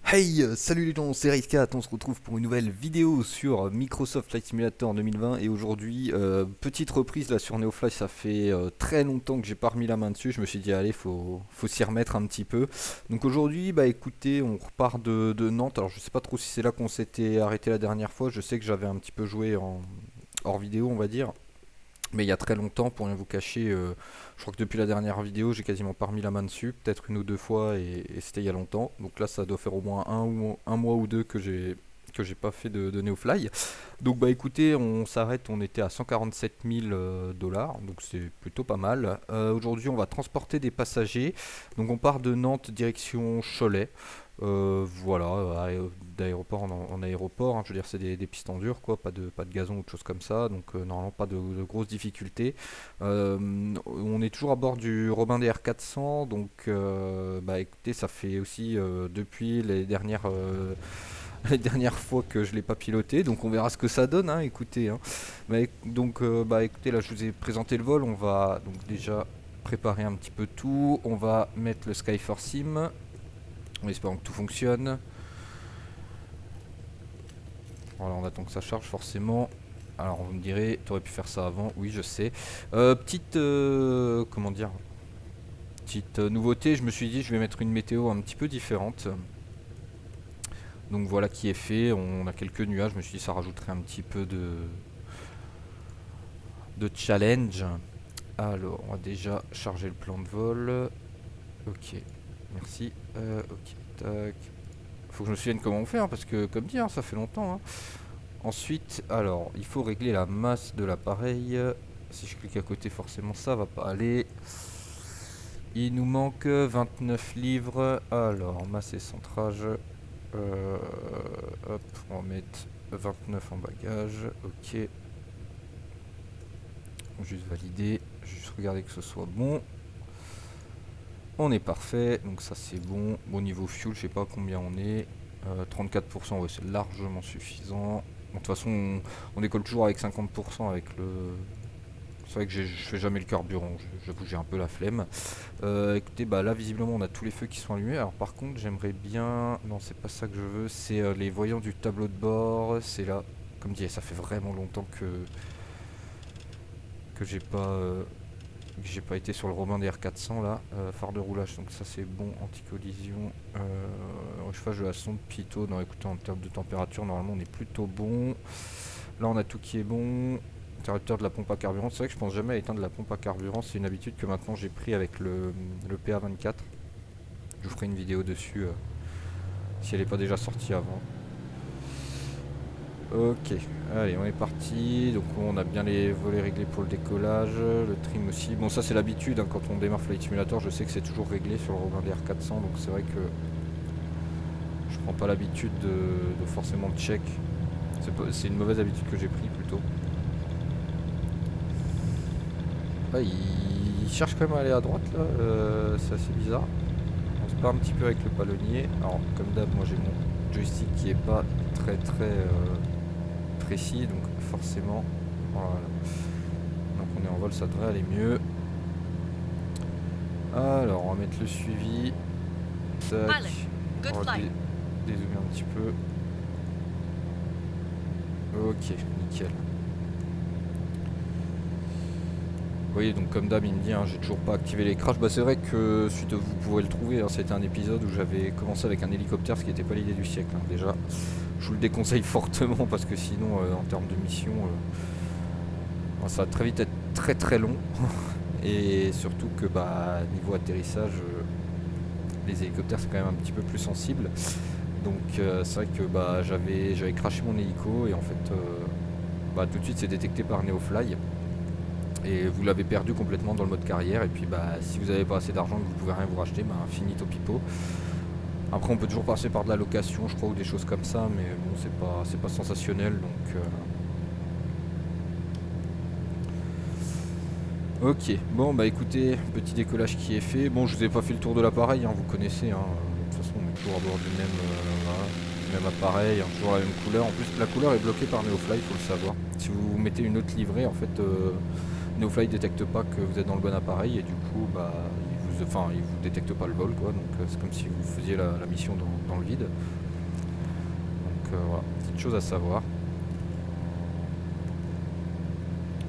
Hey, salut les gens, c'est Race4, on se retrouve pour une nouvelle vidéo sur Microsoft Flight Simulator 2020 et aujourd'hui, petite reprise là sur Neofly, ça fait très longtemps que j'ai pas remis la main dessus, je me suis dit allez, faut s'y remettre un petit peu. Donc aujourd'hui, bah écoutez, on repart de Nantes, alors je sais pas trop si c'est là qu'on s'était arrêté la dernière fois, je sais que j'avais un petit peu joué en hors vidéo on va dire. Mais il y a très longtemps, pour rien vous cacher, je crois que depuis la dernière vidéo, j'ai quasiment pas remis la main dessus, peut-être une ou deux fois, et c'était il y a longtemps. Donc là, ça doit faire au moins un mois ou deux que j'ai pas fait de Neofly. Donc bah écoutez, on s'arrête, on était à 147 000 dollars, donc c'est plutôt pas mal. Aujourd'hui, on va transporter des passagers. Donc on part de Nantes direction Cholet. Voilà, d'aéroport en aéroport, hein, je veux dire c'est des pistes en dur quoi, pas de gazon ou de choses comme ça, donc normalement pas de grosses difficultés. On est toujours à bord du Robin DR 400, donc bah écoutez ça fait aussi depuis les dernières fois que je l'ai pas piloté, donc on verra ce que ça donne, hein, écoutez. Hein. Donc bah écoutez là je vous ai présenté le vol, on va donc déjà préparer un petit peu tout, on va mettre le Skyforce Sim. En espérant que tout fonctionne. Voilà, on attend que ça charge forcément. Alors vous me direz, tu aurais pu faire ça avant. Oui, je sais. Petite, comment dire, petite nouveauté. Je me suis dit, je vais mettre une météo un petit peu différente. Donc voilà qui est fait. On a quelques nuages. Je me suis dit, ça rajouterait un petit peu de challenge. Alors, on va déjà charger le plan de vol. Ok, merci. Ok, tac. Faut que je me souvienne comment on fait, hein, parce que comme dit, hein, ça fait longtemps. Hein. Ensuite, alors, il faut régler la masse de l'appareil. Si je clique à côté, forcément, ça va pas aller. Il nous manque 29 livres. Alors, masse et centrage. Euh, Hop, on va mettre 29 en bagage. Ok. Juste valider. Juste regarder que ce soit bon. On est parfait. Donc ça, c'est bon. Bon, niveau fuel, je sais pas combien on est. 34%, ouais, c'est largement suffisant. Bon, de toute façon, on décolle toujours avec 50% avec le. C'est vrai que je fais jamais le carburant, j'avoue j'ai un peu la flemme. Écoutez, bah là visiblement on a tous les feux qui sont allumés. Alors par contre j'aimerais bien. Non, c'est pas ça que je veux, c'est les voyants du tableau de bord. C'est là, comme dit, ça fait vraiment longtemps que j'ai pas été sur le Romain DR 400 là. Phare de roulage, donc ça c'est bon, anti-collision. Réchauffage de la sonde Pitot. Non, écoutez, en termes de température, normalement on est plutôt bon. Là on a tout qui est bon. Interrupteur de la pompe à carburant. C'est vrai que je pense jamais à éteindre la pompe à carburant. C'est une habitude que maintenant j'ai pris avec le PA24. Je vous ferai une vidéo dessus si elle n'est pas déjà sortie avant. Ok, allez, on est parti. Donc on a bien les volets réglés pour le décollage, le trim aussi. Bon, ça c'est l'habitude, hein, quand on démarre Flight Simulator, je sais que c'est toujours réglé sur le Robin DR 400. Donc c'est vrai que je prends pas l'habitude de forcément le check. C'est une mauvaise habitude que j'ai pris plutôt. Ah, il cherche quand même à aller à droite là, c'est assez bizarre. On se bat un petit peu avec le palonnier. Alors comme d'hab, moi j'ai mon joystick qui est pas très précis, donc forcément, voilà. Donc on est en vol, ça devrait aller mieux. Alors on va mettre le suivi. Tac. On va dézoomer un petit peu. Ok, nickel. Vous voyez, donc comme d'hab, il me dit, hein, j'ai toujours pas activé les crashs. Bah, c'est vrai que suite, vous pouvez le trouver, hein, c'était un épisode où j'avais commencé avec un hélicoptère, ce qui n'était pas l'idée du siècle. Hein, déjà, je vous le déconseille fortement parce que sinon, en termes de mission, ça va très vite être très long. Et surtout que bah, niveau atterrissage, les hélicoptères c'est quand même un petit peu plus sensible. Donc c'est vrai que bah, j'avais crashé mon hélico et en fait, bah, tout de suite c'est détecté par Neofly. Et vous l'avez perdu complètement dans le mode carrière. Et puis bah si vous n'avez pas assez d'argent que vous pouvez rien vous racheter, bah finito pipo. Après on peut toujours passer par de la location je crois ou des choses comme ça, mais bon c'est pas sensationnel donc ok, bon bah écoutez, petit décollage qui est fait. Bon je vous ai pas fait le tour de l'appareil, hein, vous connaissez, hein. De toute façon on est toujours à bord voilà, du même appareil, hein, toujours la même couleur. En plus la couleur est bloquée par Neofly, il faut le savoir. Si vous mettez une autre livrée en fait Neofly détecte pas que vous êtes dans le bon appareil et du coup bah enfin, il vous détecte pas le vol, quoi. Donc c'est comme si vous faisiez la mission dans le vide. Donc voilà, petite chose à savoir.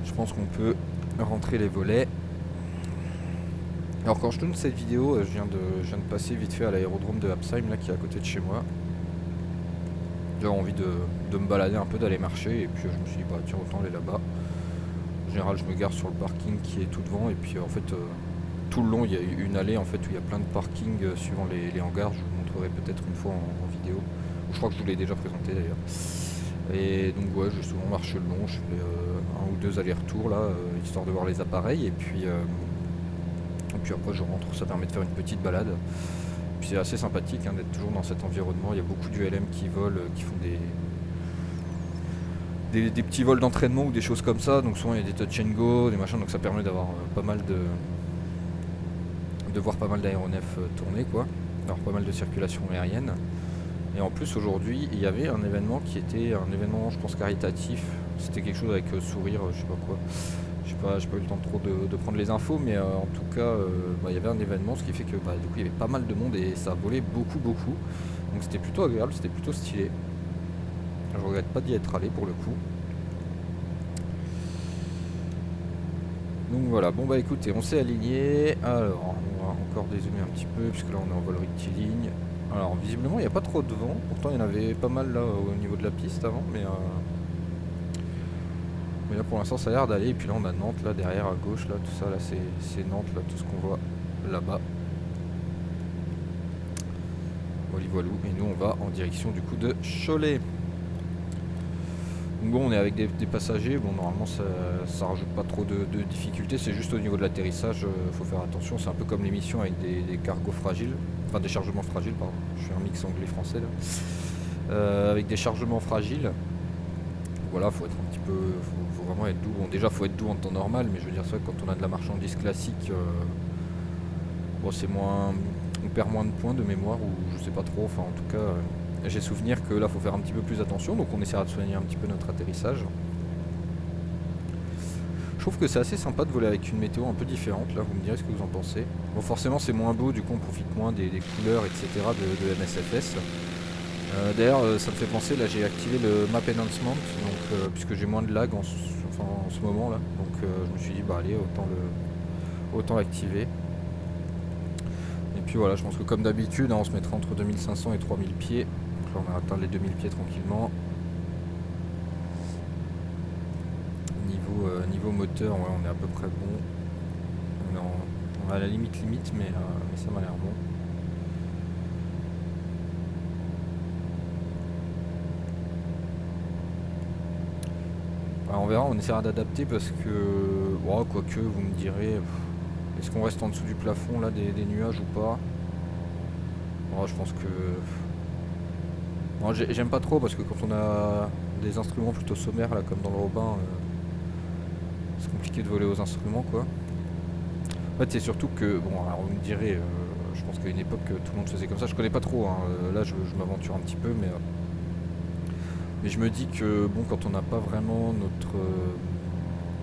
Je pense qu'on peut rentrer les volets. Alors quand je tourne cette vidéo, je viens de passer vite fait à l'aérodrome de Absheim, là, qui est à côté de chez moi. J'avais envie de me balader un peu, d'aller marcher, et puis je me suis dit, bah tiens, autant aller là-bas. En général, je me gare sur le parking qui est tout devant, et puis en fait, tout le long, il y a une allée en fait où il y a plein de parkings suivant les hangars. Je vous montrerai peut-être une fois en vidéo. Je crois que je vous l'ai déjà présenté d'ailleurs. Et donc ouais, je vais souvent marcher le long, je fais un ou deux allers-retours là, histoire de voir les appareils, et puis après je rentre, ça permet de faire une petite balade. Puis c'est assez sympathique hein, d'être toujours dans cet environnement. Il y a beaucoup d'ULM qui volent, qui font des petits vols d'entraînement ou des choses comme ça. Donc souvent il y a des touch and go, des machins, donc ça permet d'avoir pas mal de voir pas mal d'aéronefs tourner, quoi. Alors pas mal de circulation aérienne. Et en plus aujourd'hui il y avait un événement qui était un événement, je pense, caritatif. C'était quelque chose avec sourire, je sais pas quoi. J'ai pas eu le temps trop de prendre les infos, mais en tout cas il y avait un événement, ce qui fait que du coup il y avait pas mal de monde et ça volait beaucoup. Donc c'était plutôt agréable, c'était plutôt stylé. Je regrette pas d'y être allé pour le coup. Donc voilà, bon bah écoutez, on s'est aligné. Alors on va encore dézoomer un petit peu puisque là on est en vol rectiligne. Alors visiblement il n'y a pas trop de vent, pourtant il y en avait pas mal là au niveau de la piste avant, mais là pour l'instant ça a l'air d'aller. Et puis là on a Nantes là derrière à gauche, là tout ça là c'est Nantes, là tout ce qu'on voit là-bas. Voilou, et nous on va en direction du coup de Cholet. Donc bon, on est avec des passagers, bon normalement ça rajoute pas trop de difficultés, c'est juste au niveau de l'atterrissage, faut faire attention, c'est un peu comme l'émission avec des cargos fragiles, enfin des chargements fragiles, pardon, je suis un mix anglais-français là, avec des chargements fragiles. Voilà, faut être un petit peu, faut vraiment être doux. Bon déjà faut être doux en temps normal, mais je veux dire ça, quand on a de la marchandise classique, bon c'est moins, on perd moins de points de mémoire, ou je sais pas trop, enfin en tout cas j'ai souvenir que là faut faire un petit peu plus attention, donc on essaiera de soigner un petit peu notre atterrissage. Je trouve que c'est assez sympa de voler avec une météo un peu différente, là vous me direz ce que vous en pensez. Bon forcément c'est moins beau, du coup on profite moins des couleurs etc de MSFS. D'ailleurs ça me fait penser, là j'ai activé le Map Enhancement, donc, puisque j'ai moins de lag en ce moment là, donc je me suis dit bah allez autant l'activer. Et puis voilà, je pense que comme d'habitude hein, on se mettra entre 2500 et 3000 pieds. Donc là on a atteint les 2000 pieds tranquillement. Niveau moteur, ouais, on est à peu près bon. On est à la limite, mais ça m'a l'air bon. Alors on verra, on essaiera d'adapter parce que, oh, quoique vous me direz, est-ce qu'on reste en dessous du plafond là des nuages ou pas? Oh, je pense que... Bon, j'aime pas trop parce que quand on a des instruments plutôt sommaires là comme dans le Robin, c'est compliqué de voler aux instruments quoi. En fait c'est surtout que, bon alors vous me direz, je pense qu'à une époque tout le monde faisait comme ça, je connais pas trop, hein, là je m'aventure un petit peu, mais je me dis que bon, quand on n'a pas vraiment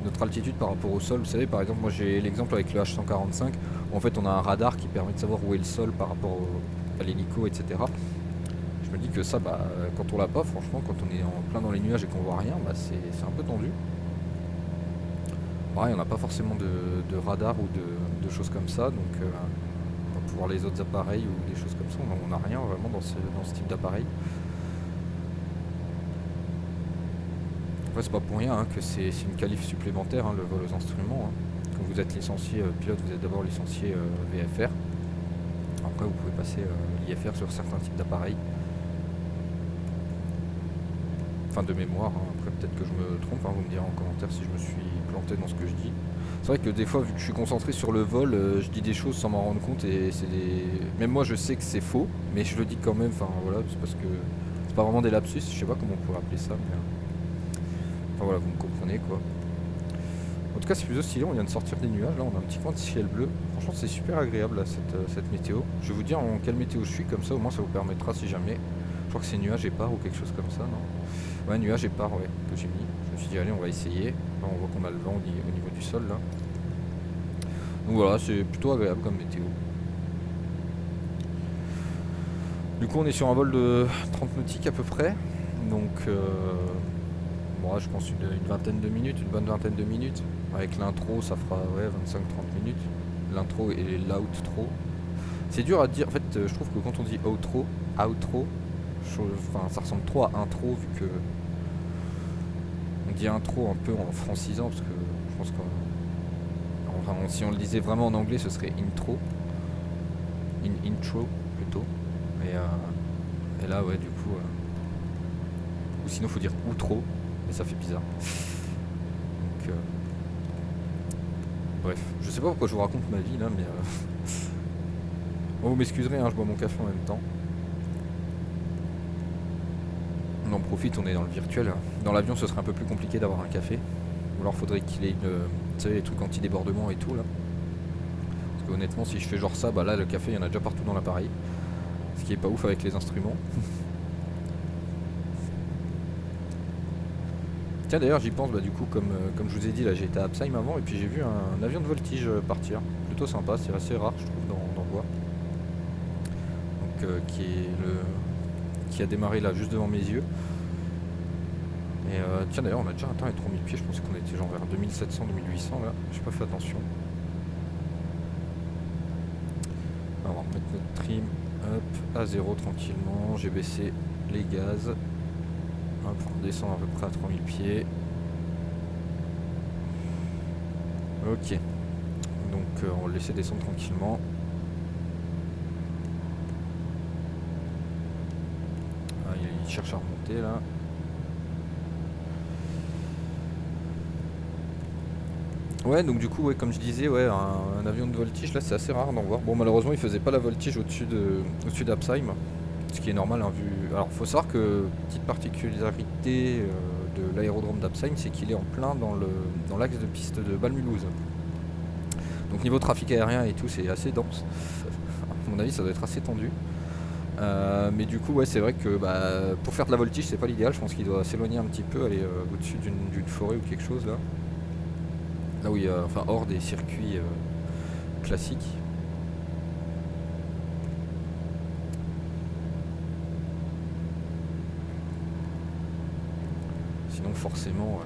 notre altitude par rapport au sol, vous savez par exemple moi j'ai l'exemple avec le H145 où en fait on a un radar qui permet de savoir où est le sol par rapport à l'hélico etc. Je me dis que ça quand on l'a pas, franchement quand on est en plein dans les nuages et qu'on voit rien, c'est un peu tendu. Pareil, on n'a pas forcément de radar ou de choses comme ça, donc on va pouvoir les autres appareils ou des choses comme ça, on n'a rien vraiment dans ce type d'appareil. Après c'est pas pour rien hein, que c'est une qualif supplémentaire, hein, le vol aux instruments. Hein. Quand vous êtes licencié pilote, vous êtes d'abord licencié VFR. Après vous pouvez passer l'IFR sur certains types d'appareils. Enfin de mémoire, hein. Après peut-être que je me trompe, hein, vous me direz en commentaire si je me suis planté dans ce que je dis. C'est vrai que des fois vu que je suis concentré sur le vol, je dis des choses sans m'en rendre compte et même moi je sais que c'est faux, mais je le dis quand même, enfin voilà, c'est parce que c'est pas vraiment des lapsus, je sais pas comment on pourrait appeler ça, mais enfin voilà, vous me comprenez quoi. En tout cas c'est plutôt stylé, on vient de sortir des nuages, là on a un petit coin de ciel bleu. Franchement c'est super agréable là, cette météo. Je vais vous dire en quelle météo je suis, comme ça au moins ça vous permettra si jamais. Je crois que c'est nuages épars ou quelque chose comme ça, non? Ouais, nuages épars, ouais, que j'ai mis. Je me suis dit allez on va essayer. Là on voit qu'on a le vent au niveau du sol là. Donc voilà, c'est plutôt agréable comme météo. Du coup on est sur un vol de 30 nautiques à peu près. Donc bon, je pense une vingtaine de minutes, une bonne vingtaine de minutes. Avec l'intro ça fera ouais, 25-30 minutes. L'intro et l'outro. C'est dur à dire, en fait je trouve que quand on dit outro, enfin, ça ressemble trop à intro vu que on dit intro un peu en francisant parce que je pense que si on le disait vraiment en anglais ce serait intro, intro plutôt. Et là ouais du coup ou sinon faut dire outro mais ça fait bizarre. Donc bref, je sais pas pourquoi je vous raconte ma vie là mais bon, vous m'excuserez hein, je bois mon café en même temps. On en profite, on est dans le virtuel. Dans l'avion ce serait un peu plus compliqué d'avoir un café. Ou alors faudrait qu'il ait une. Vous savez les trucs anti-débordement et tout là. Parce que honnêtement si je fais genre ça, bah là le café il y en a déjà partout dans l'appareil. Ce qui est pas ouf avec les instruments. Tiens d'ailleurs j'y pense, bah du coup comme je vous ai dit là j'ai été à Absheim avant et puis j'ai vu un avion de voltige partir. Plutôt sympa, c'est assez rare je trouve dans le bois. Donc qui a démarré là juste devant mes yeux. Et tiens d'ailleurs on a déjà atteint les 3000 pieds, je pensais qu'on était genre vers 2700-2800 là, j'ai pas fait attention. Alors on va remettre notre trim, hop, à 0 tranquillement, j'ai baissé les gaz. Hop, on descend à peu près à 3000 pieds. Ok, donc on va le laisser descendre tranquillement. Ah, il cherche à remonter là. Ouais, donc du coup, ouais, comme je disais, ouais, un avion de voltige, là, c'est assez rare d'en voir. Bon, malheureusement, il faisait pas la voltige au-dessus d'Absheim, ce qui est normal, hein, vu. Alors, faut savoir que petite particularité de l'aérodrome d'Absheim, c'est qu'il est en plein dans l'axe de piste de Bâle-Mulhouse. Donc niveau trafic aérien et tout, c'est assez dense. À mon avis, ça doit être assez tendu. Mais du coup, ouais, c'est vrai que bah, pour faire de la voltige, c'est pas l'idéal. Je pense qu'il doit s'éloigner un petit peu, aller au-dessus d'une forêt ou quelque chose là. Là où il y a, enfin, hors des circuits classiques. Sinon, forcément,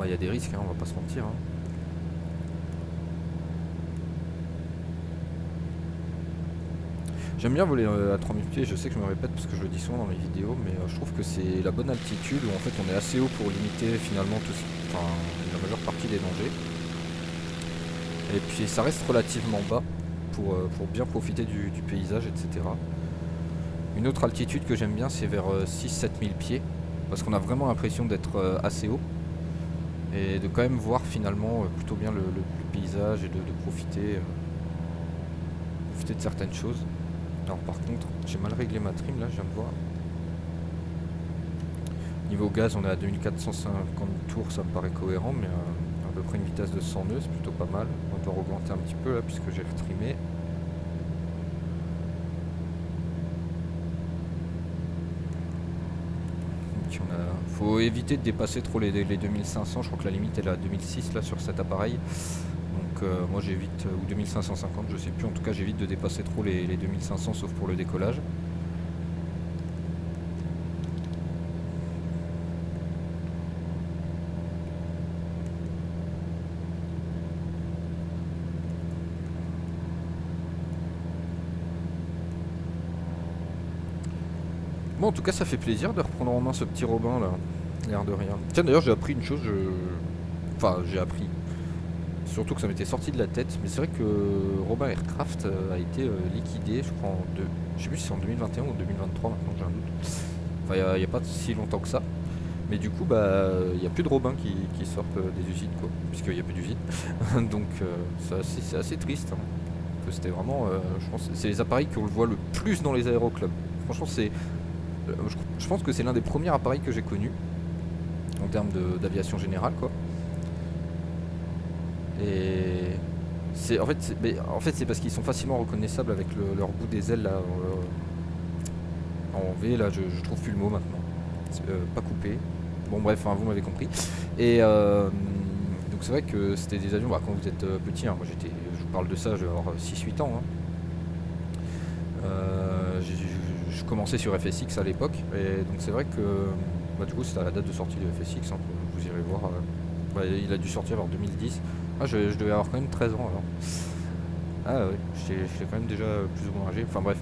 bah, il y a des risques, hein, on va pas se mentir. Hein. J'aime bien voler à 3000 pieds, je sais que je me répète parce que je le dis souvent dans mes vidéos, mais je trouve que c'est la bonne altitude où en fait on est assez haut pour limiter finalement enfin, la majeure partie des dangers. Et puis ça reste relativement bas pour bien profiter du paysage, etc. Une autre altitude que j'aime bien, c'est vers 6-7 000 pieds, parce qu'on a vraiment l'impression d'être assez haut et de quand même voir finalement plutôt bien le paysage et de profiter de certaines choses. Alors par contre, j'ai mal réglé ma trim là, je viens de voir. Niveau gaz, on est à 2450 tours, ça me paraît cohérent, mais à peu près une vitesse de 100 nœuds, c'est plutôt pas mal. On doit augmenter un petit peu là, puisque j'ai retrimé. Donc faut éviter de dépasser trop les 2500, je crois que la limite elle est à 2006 là sur cet appareil. Donc moi j'évite, ou 2550, je sais plus, en tout cas j'évite de dépasser trop les 2500 sauf pour le décollage. Bon, en tout cas, ça fait plaisir de reprendre en main ce petit Robin là, l'air de rien. Tiens, d'ailleurs, j'ai appris une chose, enfin, j'ai appris, surtout que ça m'était sorti de la tête, mais c'est vrai que Robin Aircraft a été liquidé, je crois, je sais plus si c'est en 2021 ou en 2023, maintenant j'ai un doute. Enfin, il n'y a pas si longtemps que ça. Mais du coup, bah, il n'y a plus de Robins qui sortent des usines, quoi, puisqu'il n'y a plus d'usines. Donc, c'est assez triste. Hein. C'était vraiment, je pense, c'est les appareils qu'on le voit le plus dans les aéroclubs. Franchement, je pense que c'est l'un des premiers appareils que j'ai connu en termes d'aviation générale, quoi. Et en fait, c'est parce qu'ils sont facilement reconnaissables avec leur bout des ailes là, en V. Là, je trouve plus le mot maintenant. Pas coupé. Bon bref, hein, vous m'avez compris. Et donc c'est vrai que c'était des avions, bah, quand vous êtes petit, hein, moi vous parle de ça, je vais avoir 6-8 ans. Hein. Je commençais sur FSX à l'époque, et donc c'est vrai que du coup c'était à la date de sortie de FSX, hein, vous irez voir. Il a dû sortir vers 2010. Ah, je devais avoir quand même 13 ans alors. Ah oui, j'étais quand même déjà plus ou moins âgé. Enfin bref,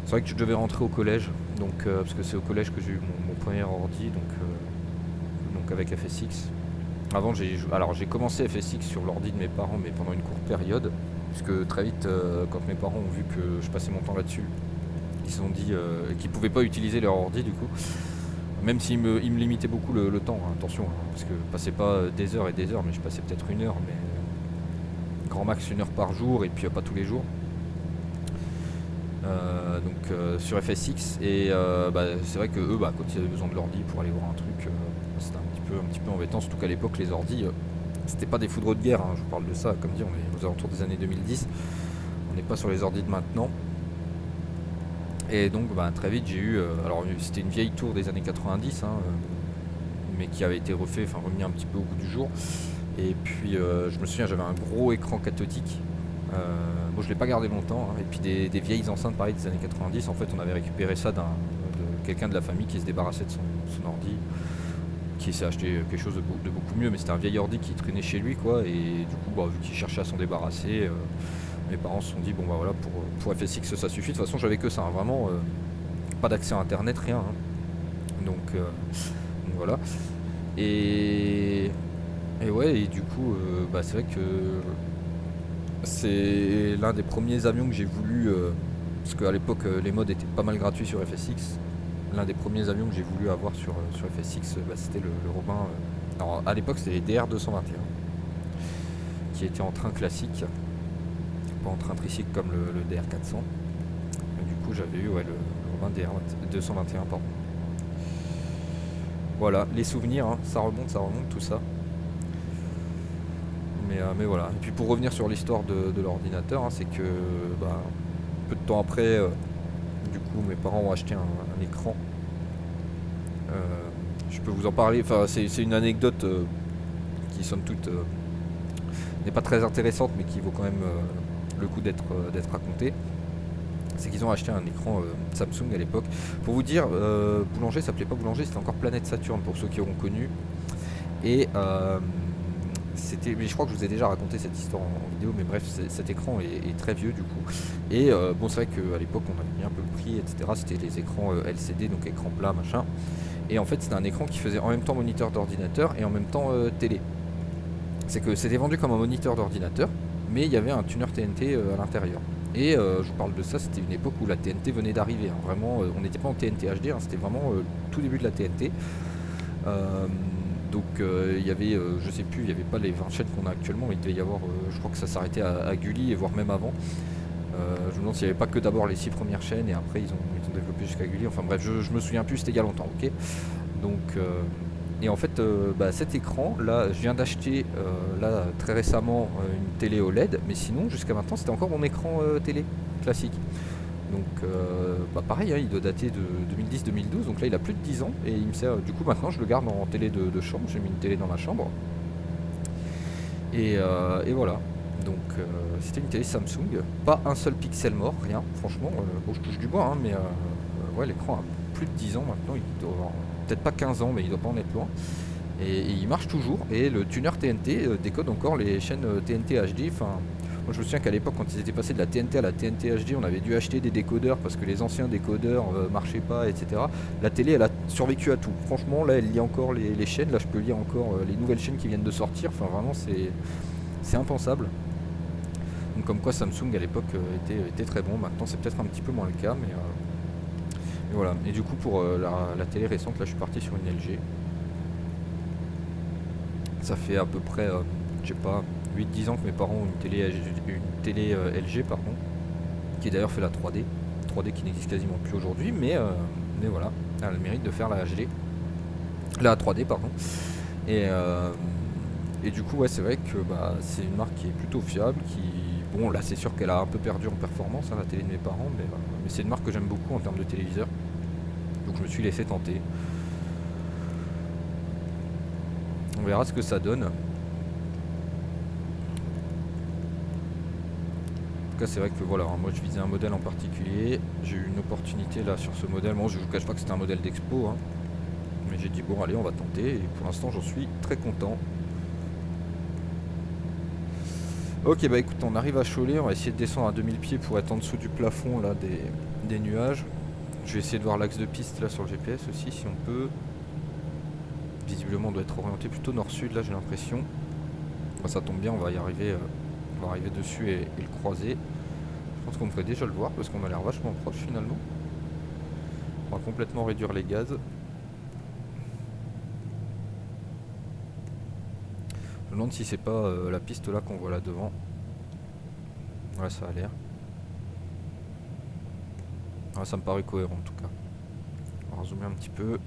c'est vrai que je devais rentrer au collège, donc parce que c'est au collège que j'ai eu mon premier ordi, donc avec FSX. Avant j'ai commencé FSX sur l'ordi de mes parents, mais pendant une courte période, puisque très vite quand mes parents ont vu que je passais mon temps là-dessus, ils se sont dit qu'ils pouvaient pas utiliser leur ordi du coup. Même s'ils me limitaient beaucoup le temps, hein, attention, hein, parce que je passais pas des heures et des heures, mais je passais peut-être 1 heure, mais grand max 1 heure par jour, et puis pas tous les jours. Sur FSX, et c'est vrai que eux, quand ils avaient besoin de l'ordi pour aller voir un truc, c'était un petit peu embêtant, surtout qu'à l'époque les ordis, c'était pas des foudres de guerre, hein, je vous parle de ça, comme dit, on est aux alentours des années 2010, on n'est pas sur les ordis de maintenant. Et donc très vite j'ai eu, alors c'était une vieille tour des années 90, hein, mais qui avait été remis un petit peu au goût du jour. Et puis je me souviens, j'avais un gros écran cathodique. Bon, je l'ai pas gardé longtemps, hein. Et puis des vieilles enceintes pareil des années 90. En fait, on avait récupéré ça de quelqu'un de la famille qui se débarrassait de son ordi, qui s'est acheté quelque chose de beaucoup mieux, mais c'était un vieil ordi qui traînait chez lui, quoi. Et du coup, vu qu'il cherchait à s'en débarrasser, mes parents se sont dit bon voilà, pour FSX ça suffit. De toute façon, j'avais que ça, hein, vraiment pas d'accès à internet, rien, hein. Donc voilà. Et ouais, et du coup c'est vrai que c'est l'un des premiers avions que j'ai voulu, parce qu'à l'époque les mods étaient pas mal gratuits sur FSX. L'un des premiers avions que j'ai voulu avoir sur FSX, c'était le Robin. Alors à l'époque c'était les DR221, qui était en train classique, pas en train tricycle comme le DR400. Et du coup j'avais eu le Robin DR221, pardon. Voilà, les souvenirs, hein, ça remonte tout ça. Mais voilà. Et puis pour revenir sur l'histoire de l'ordinateur, hein, c'est que peu de temps après, du coup mes parents ont acheté un écran. Je peux vous en parler, enfin c'est une anecdote qui somme toute n'est pas très intéressante, mais qui vaut quand même le coup d'être racontée. C'est qu'ils ont acheté un écran Samsung à l'époque. Pour vous dire, Boulanger, ça s'appelait pas Boulanger, c'était encore Planète Saturne pour ceux qui auront connu. Et mais je crois que je vous ai déjà raconté cette histoire en vidéo, mais bref, cet écran est très vieux du coup. Et c'est vrai qu'à l'époque on avait mis un peu le prix, etc. C'était les écrans LCD, donc écran plat, machin. Et en fait c'était un écran qui faisait en même temps moniteur d'ordinateur et en même temps télé. C'est que c'était vendu comme un moniteur d'ordinateur, mais il y avait un tuner TNT à l'intérieur. Et je vous parle de ça, c'était une époque où la TNT venait d'arriver, hein. Vraiment, on n'était pas en TNT HD, hein, c'était vraiment tout début de la TNT. Donc il y avait, je sais plus, il n'y avait pas les 20 chaînes qu'on a actuellement, il devait y avoir, je crois que ça s'arrêtait à Gulli, et voire même avant. Je me demande s'il n'y avait pas que d'abord les 6 premières chaînes, et après ils ont développé jusqu'à Gulli. Enfin bref, je me souviens plus, c'était il y a longtemps, ok. Donc, et en fait, cet écran, là, je viens d'acheter là très récemment une télé OLED, mais sinon jusqu'à maintenant c'était encore mon écran télé classique. Donc pareil, hein, il doit dater de 2010-2012, donc là il a plus de 10 ans, et il me sert, du coup maintenant je le garde en télé de chambre, j'ai mis une télé dans ma chambre, et voilà. Donc c'était une télé Samsung, pas un seul pixel mort, rien, franchement, bon je touche du bois, hein, mais ouais, l'écran a plus de 10 ans maintenant, il doit avoir peut-être pas 15 ans, mais il doit pas en être loin, et il marche toujours, et le tuner TNT décode encore les chaînes TNT HD. Enfin, moi je me souviens qu'à l'époque, quand ils étaient passés de la TNT à la TNT HD, on avait dû acheter des décodeurs parce que les anciens décodeurs marchaient pas, etc. La télé, elle a survécu à tout. Franchement, là, elle lit encore les chaînes. Là, je peux lire encore les nouvelles chaînes qui viennent de sortir. Enfin, vraiment, c'est impensable. Donc, comme quoi Samsung à l'époque était très bon. Maintenant, c'est peut-être un petit peu moins le cas, mais voilà. Et du coup, pour la télé récente, là, je suis parti sur une LG. Ça fait à peu près, je sais pas, 8-10 ans que mes parents ont une télé LG, pardon, qui d'ailleurs fait la 3D qui n'existe quasiment plus aujourd'hui, mais voilà, elle a le mérite de faire la HD, la 3D, pardon. Et du coup, ouais, c'est vrai que c'est une marque qui est plutôt fiable, bon, là c'est sûr qu'elle a un peu perdu en performance, hein, la télé de mes parents, mais c'est une marque que j'aime beaucoup en termes de téléviseur, donc je me suis laissé tenter. On verra ce que ça donne. cas c'est vrai que voilà, hein, moi je visais un modèle en particulier, j'ai eu une opportunité là sur ce modèle, bon je vous cache pas que c'était un modèle d'expo, hein, mais j'ai dit bon allez on va tenter et pour l'instant j'en suis très content. Ok bah écoute, on arrive à Cholet, on va essayer de descendre à 2000 pieds pour être en dessous du plafond là des nuages. Je vais essayer de voir l'axe de piste là sur le GPS aussi si on peut. Visiblement on doit être orienté plutôt nord-sud là j'ai l'impression. Bah, ça tombe bien, on va y arriver, on va arriver dessus et le croiser. Je pense qu'on devrait déjà le voir parce qu'on a l'air vachement proche finalement. On va complètement réduire les gaz. Je me demande si c'est pas la piste là qu'on voit là devant. Ouais ça a l'air. Ouais, ça me paraît cohérent en tout cas. On va zoomer un petit peu.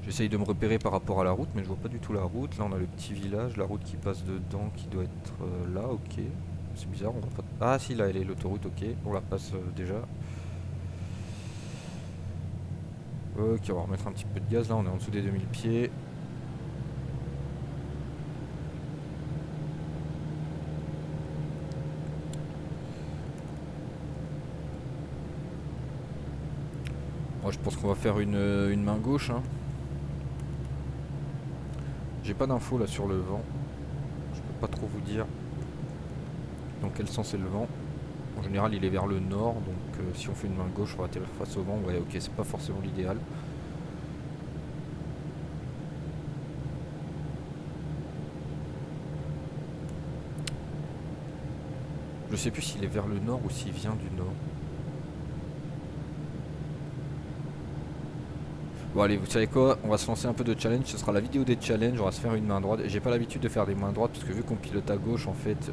J'essaye de me repérer par rapport à la route, mais je vois pas du tout la route. Là on a le petit village, la route qui passe dedans qui doit être là, ok. C'est bizarre, on va pas... Ah si, là elle est l'autoroute, ok. On la passe déjà. Ok, on va remettre un petit peu de gaz, là on est en dessous des 2000 pieds. Moi je pense qu'on va faire une main gauche, hein. J'ai pas d'infos là sur le vent. Je peux pas trop vous dire dans quel sens est le vent. En général il est vers le nord, donc si on fait une main gauche on va atterrir face au vent. Ouais ok, c'est pas forcément l'idéal. Je sais plus s'il est vers le nord ou s'il vient du nord. Bon allez, vous savez quoi, on va se lancer un peu de challenge, ce sera la vidéo des challenges, on va se faire une main droite. J'ai pas l'habitude de faire des mains droites parce que vu qu'on pilote à gauche en fait,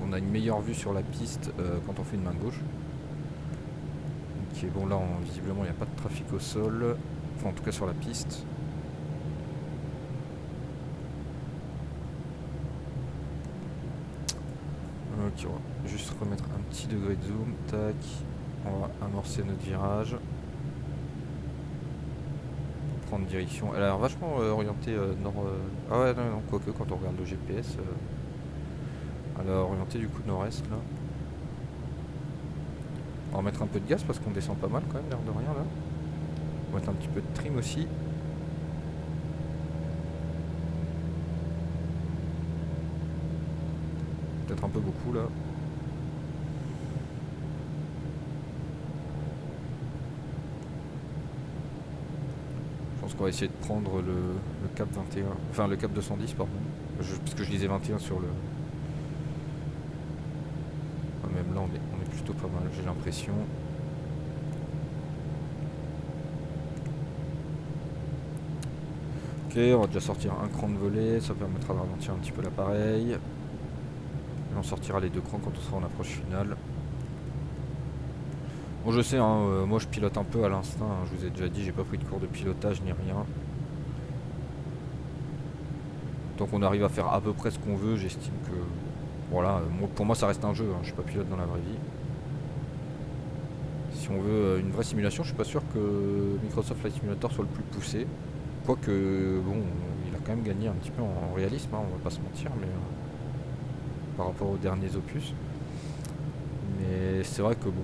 on a une meilleure vue sur la piste quand on fait une main gauche. Ok bon là visiblement il n'y a pas de trafic au sol, enfin en tout cas sur la piste. Ok, on va juste remettre un petit degré de zoom, tac, on va amorcer notre virage. Prendre direction, elle a l'air vachement orientée nord... Ah ouais non, non, quoique quand on regarde le GPS, elle a orienté du coup nord-est là. On va mettre un peu de gaz parce qu'on descend pas mal quand même, l'air de rien là. On va mettre un petit peu de trim aussi. Peut-être un peu beaucoup là. Je pense qu'on va essayer de prendre le cap 21, enfin le cap 210 pardon. Parce que je disais 21 sur le... Ah, même là on est plutôt pas mal, j'ai l'impression. Ok, on va déjà sortir un cran de volet, ça permettra de ralentir un petit peu l'appareil. Et on sortira les deux crans quand on sera en approche finale. Bon je sais, hein, moi je pilote un peu à l'instinct, hein, je vous ai déjà dit, j'ai pas pris de cours de pilotage ni rien. Tant qu'on arrive à faire à peu près ce qu'on veut, j'estime que... Voilà, pour moi ça reste un jeu, hein, je suis pas pilote dans la vraie vie. Si on veut une vraie simulation, je suis pas sûr que Microsoft Flight Simulator soit le plus poussé. Quoique, bon, il a quand même gagné un petit peu en réalisme, hein, on va pas se mentir, mais par rapport aux derniers opus. Mais c'est vrai que bon,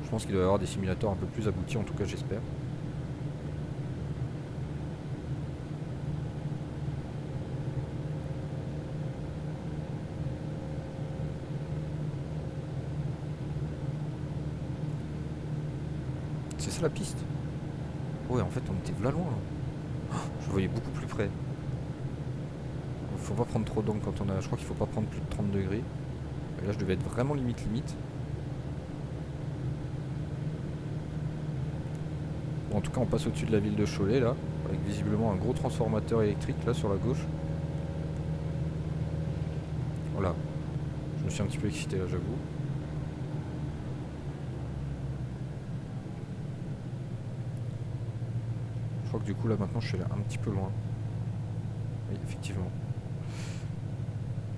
je pense qu'il doit y avoir des simulateurs un peu plus aboutis, en tout cas j'espère. C'est ça la piste? Ouais, en fait on était là loin. Je voyais beaucoup plus près. Faut pas prendre trop d'angle quand on a... Je crois qu'il faut pas prendre plus de 30 degrés. Et là je devais être vraiment limite. Bon, en tout cas on passe au-dessus de la ville de Cholet là. Avec visiblement un gros transformateur électrique là sur la gauche. Voilà. Je me suis un petit peu excité là j'avoue. Je crois que du coup là maintenant je suis allé un petit peu loin. Oui effectivement.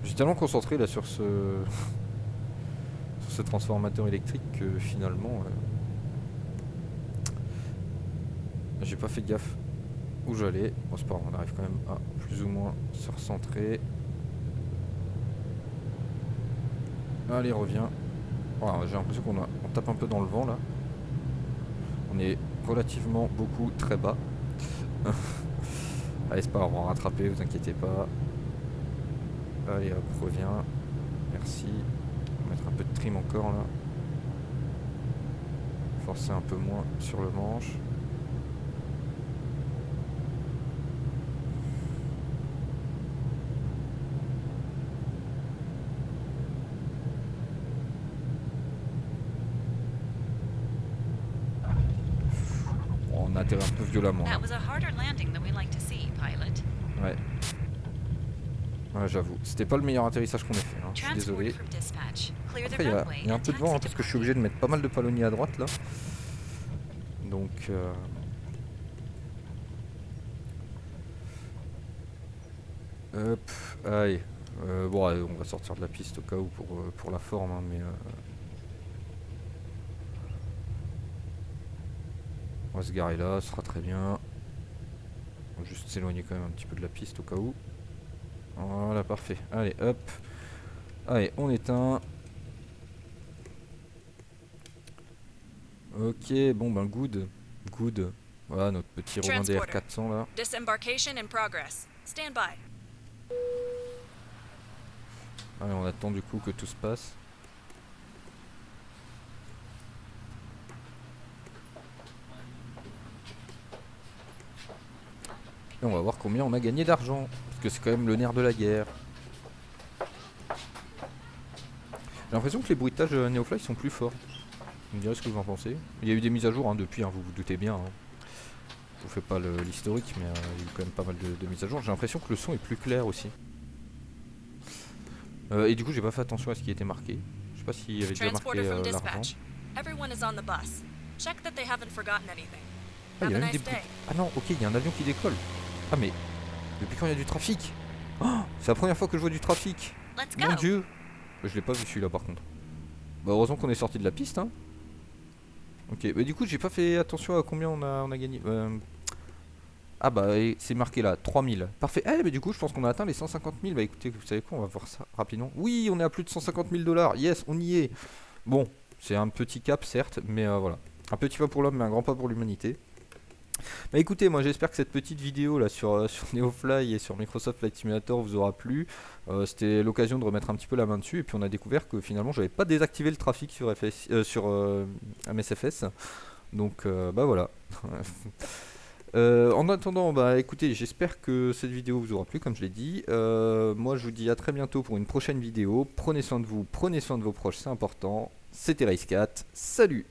Je suis tellement concentré là sur ce sur ce transformateur électrique que finalement j'ai pas fait gaffe où j'allais. Bon c'est pas grave, on arrive quand même à plus plus ou moins se recentrer. Allez, reviens. Voilà, j'ai l'impression on tape un peu dans le vent là. On est relativement beaucoup très bas. Allez, c'est pas grave, on va rattraper, vous inquiétez pas. Allez hop, reviens. Merci. On va mettre un peu de trim encore là. Forcer un peu moins sur le manche. On atterrit un peu violemment là. Ouais. Ouais, j'avoue. C'était pas le meilleur atterrissage qu'on ait fait, hein. Je suis désolé. Après, il y a un peu de vent hein, parce que je suis obligé de mettre pas mal de palonniers à droite là. Donc... Hop, allez. Bon, allez, on va sortir de la piste au cas où pour la forme, hein, mais... On va se garer là, ce sera très bien. On va juste s'éloigner quand même un petit peu de la piste au cas où. Voilà, parfait. Allez, hop. Allez, on éteint. Ok, bon ben good. Good. Voilà notre petit Romain DR 400 là. Allez, on attend du coup que tout se passe. Et on va voir combien on a gagné d'argent. Parce que c'est quand même le nerf de la guerre. J'ai l'impression que les bruitages Neofly sont plus forts. Vous me direz ce que vous en pensez. Il y a eu des mises à jour hein, depuis, hein, vous vous doutez bien. Hein. Je vous fais pas l'historique, mais il y a eu quand même pas mal de mises à jour. J'ai l'impression que le son est plus clair aussi. Et du coup, j'ai pas fait attention à ce qui était marqué. Je sais pas s'il y avait déjà marqué l'argent. Ah, il y a même des bruits. Ah non, ok, il y a un avion qui décolle. Ah mais, depuis quand il y a du trafic? Oh, c'est la première fois que je vois du trafic. Mon dieu. Je l'ai pas vu celui-là par contre. Bah heureusement qu'on est sorti de la piste hein. Ok, bah du coup j'ai pas fait attention à combien on a gagné. Ah bah c'est marqué là, 3000. Parfait. Eh bah du coup je pense qu'on a atteint les 150 000. Bah écoutez, vous savez quoi, on va voir ça rapidement. Oui, on est à plus de 150 000 $. Yes, on y est. Bon, c'est un petit cap certes, mais voilà. Un petit pas pour l'homme, mais un grand pas pour l'humanité. Bah écoutez, moi j'espère que cette petite vidéo là sur Neofly et sur Microsoft Flight Simulator vous aura plu. C'était l'occasion de remettre un petit peu la main dessus et puis on a découvert que finalement j'avais pas désactivé le trafic sur, MSFS. Donc bah voilà. En attendant, bah écoutez, j'espère que cette vidéo vous aura plu comme je l'ai dit. Moi je vous dis à très bientôt pour une prochaine vidéo. Prenez soin de vous, prenez soin de vos proches, c'est important. C'était Race4, salut!